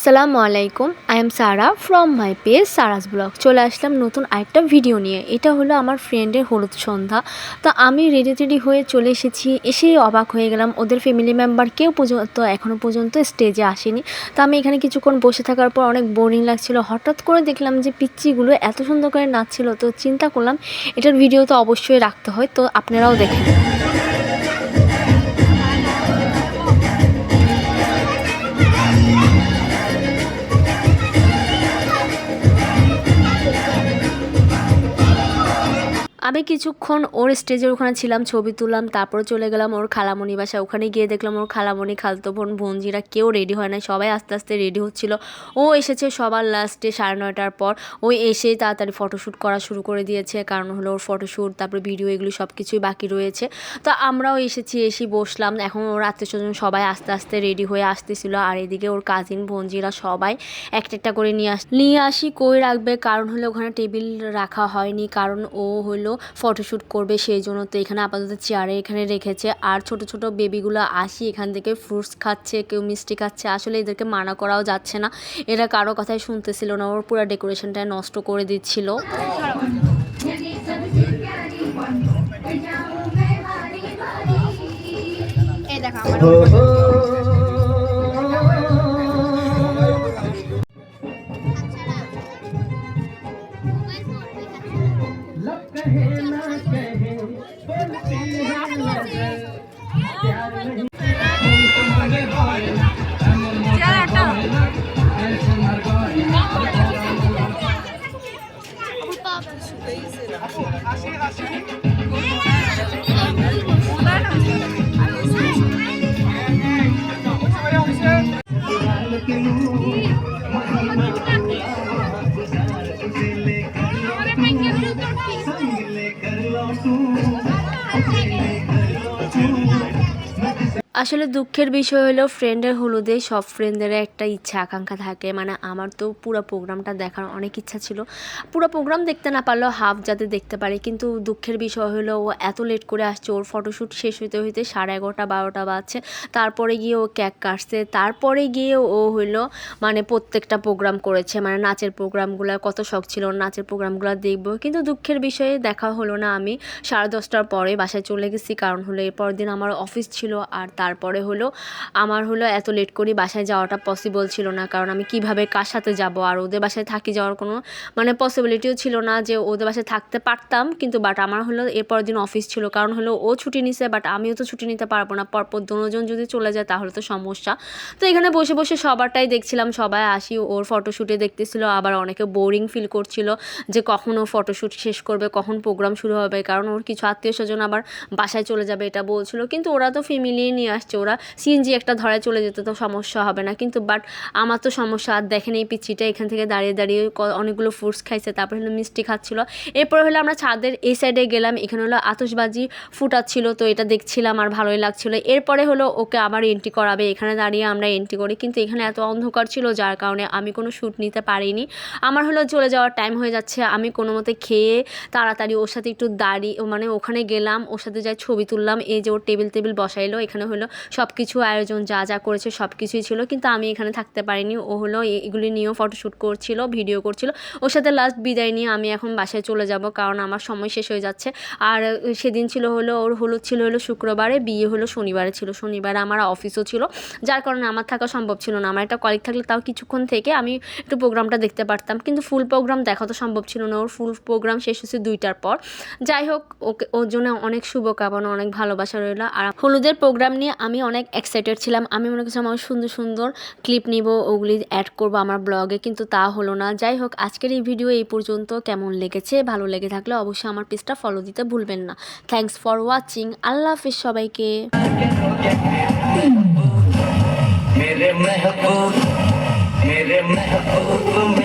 আসসালামু আলাইকুম, I am Sara from my page Sara's blog. চলে আসলাম নতুন আরেকটা ভিডিও নিয়ে। এটা হলো আমার ফ্রেন্ডের হলুদ সন্ধ্যা। তো আমি রেডি হয়ে চলে এসেছি। এসেই অবাক হয়ে গেলাম, ওদের ফ্যামিলি মেম্বার কেউ এখনও পর্যন্ত স্টেজে আসেনি। তো আমি এখানে কিছুক্ষণ বসে থাকার পর অনেক বোরিং লাগছিল। হঠাৎ করে দেখলাম যে পিচ্চিগুলো এত সুন্দর করে নাচছিল। তো চিন্তা করলাম এটার ভিডিও তো অবশ্যই রাখতে হয়, তো আপনারাও দেখেন। আমি কিছুক্ষণ ওর স্টেজের ওখানে ছিলাম, ছবি তুললাম, তারপরে চলে গেলাম ওর খালামণি বাসায়। ওখানে গিয়ে দেখলাম ওর খালামণি, খালতো বোন, বোনজিরা কেউ রেডি হয় না, সবাই আস্তে আস্তে রেডি হচ্ছিল। ও এসেছে সবার লাস্টে 9:30টার পর। ওই এসেই তাড়াতাড়ি ফটোশ্যুট করা শুরু করে দিয়েছে, কারণ হলো ওর ফটোশ্যুট, তারপরে ভিডিও, এগুলো সব কিছুই বাকি রয়েছে। তো আমরাও এসে বসলাম। এখন ওর আত্মীয়স্বজন সবাই আস্তে আস্তে রেডি হয়ে আসতেছিল, আর এদিকে ওর কাজিন বোনজিরা সবাই একটা করে নিয়ে আসি। কই রাখবে, কারণ হলো ওখানে টেবিল রাখা হয়নি, কারণ ও হলো ফটোশ্যুট করবে সেই জন্য। তো এখানে আপাতত চেয়ারে এখানে রেখেছে। আর ছোট ছোট বেবিগুলো আসি এখান থেকে ফ্রুটস খাচ্ছে, কেউ মিষ্টি খাচ্ছে। আসলে এদেরকে মানা করাও যাচ্ছে না, এরা কারো কথাই শুনতেছিল না। ওর পুরো ডেকোরেশনটা নষ্ট করে দিচ্ছিল। এই দেখো আসলে দুঃখের বিষয় হলো ফ্রেন্ডের হলুদে সব ফ্রেন্ডদের একটা ইচ্ছা আকাঙ্ক্ষা থাকে। মানে আমার তো পুরো প্রোগ্রামটা দেখার অনেক ইচ্ছা ছিল, পুরো প্রোগ্রাম দেখতে না পারলেও হাফ যাতে দেখতে পারে। কিন্তু দুঃখের বিষয় হলো ও এত লেট করে আসছে, ওর ফটোশ্যুট শেষ হইতে 11:30 12টা বাজছে। তারপরে গিয়ে ও কেক কাটছে, তারপরে গিয়ে ও হলো মানে প্রত্যেকটা প্রোগ্রাম করেছে। মানে নাচের প্রোগ্রামগুলো কত শখ ছিল নাচের প্রোগ্রামগুলো দেখবো, কিন্তু দুঃখের বিষয়ে দেখা হলো না। আমি 10:30টার পরে বাসায় চলে গেছি, কারণ হলো এরপর দিন আমার অফিস ছিল। আর তারপরে হলো আমার হলো এত লেট করে বাসায় যাওয়াটা পসিবল ছিল না, কারণ আমি কিভাবে কার সাথে যাব। আর ওদের বাসায় থাকি যাওয়ার কোনো মানে পসিবিলিটিও ছিল না যে ওদের বাসায় থাকতে পারতাম, কিন্তু বাট আমার হলো এরপর দিন অফিস ছিল, কারণ হলো ও ছুটি নিছে, বাট আমিও তো ছুটি নিতে পারবো না। পরপর দুজন যদি চলে যায় তাহলে তো সমস্যা। তো এখানে বসে সবারটাই দেখছিলাম, সবাই আসি ওর ফটোশ্যুটে দেখতেছিল। আবার অনেকে বোরিং ফিল করছিল যে কখন ও ফটোশ্যুট শেষ করবে, কখন প্রোগ্রাম শুরু হবে, কারণ ওর কিছু আত্মীয় স্বজন আবার বাসায় চলে যাবে এটা বলছিল। কিন্তু ওরা তো ফ্যামিলি নিয়ে আসছে, ওরা সিএনজি একটা ধরে চলে যেতে তো সমস্যা হবে না। কিন্তু বাট আমার তো সমস্যা। আর দেখেন এই পিচ্চিটা এখান থেকে দাঁড়িয়ে অনেকগুলো ফ্রুটস খাইছে, তারপরে হলো মিষ্টি খাচ্ছিল। এরপরে হলো আমরা ছাদের এই সাইডে গেলাম, এখানে হলো আতশবাজি ফুটাচ্ছিল, তো এটা দেখছিলাম আর ভালোই লাগছিল। এরপরে হলো ওকে আবার এন্ট্রি করাবে, এখানে দাঁড়িয়ে আমরা এন্ট্রি করি, কিন্তু এখানে এত অন্ধকার ছিল যার কারণে আমি কোনো শ্যুট নিতে পারিনি। আমার হলো চলে যাওয়ার টাইম হয়ে যাচ্ছে, আমি কোনো মতে খেয়ে তাড়াতাড়ি ওর সাথে একটু মানে ওখানে গেলাম, ওর সাথে যাই ছবি তুললাম। এই যে ওর টেবিল বসাইলো, এখানে হলো সব কিছু আয়োজন যা করেছে সব কিছুই ছিল, কিন্তু আমি এখানে থাকতে পারিনি। ও হলো এগুলি নিয়েও ফটোশ্যুট করছিল, ভিডিও করছিল। ওর সাথে লাস্ট বিদায় নিয়ে আমি এখন বাসায় চলে যাব, কারণ আমার সময় শেষ হয়ে যাচ্ছে। আর সেদিন ছিল হলো ওর হলুদ ছিল হলো শুক্রবারে, বিয়ে হলো শনিবারে ছিল। শনিবারে আমার অফিসও ছিল, যার কারণে আমার থাকা সম্ভব ছিল না। আমার একটা কলিগ থাকলে তাও কিছুক্ষণ থেকে আমি একটু প্রোগ্রামটা দেখতে পারতাম, কিন্তু ফুল প্রোগ্রাম দেখা তো সম্ভব ছিল না। ওর ফুল প্রোগ্রাম শেষ হচ্ছে 2টার পর। যাই হোক, ওর জন্য অনেক শুভকামনা, অনেক ভালোবাসা রইল। আর হলুদের প্রোগ্রাম নিয়ে আমি অনেক এক্সাইটেড ছিলাম। আমি মনে করছিলাম আমার সুন্দর ক্লিপ নিব, ওগুলি অ্যাড করবো আমার ব্লগে, কিন্তু তা হলো না। যাই হোক, আজকের এই ভিডিও এই পর্যন্ত। কেমন লেগেছে, ভালো লেগে থাকলে অবশ্যই আমার পেজটা ফলো দিতে ভুলবেন না। Thanks for watching. আল্লাহ হাফিজ সবাইকে। मेरे महबूब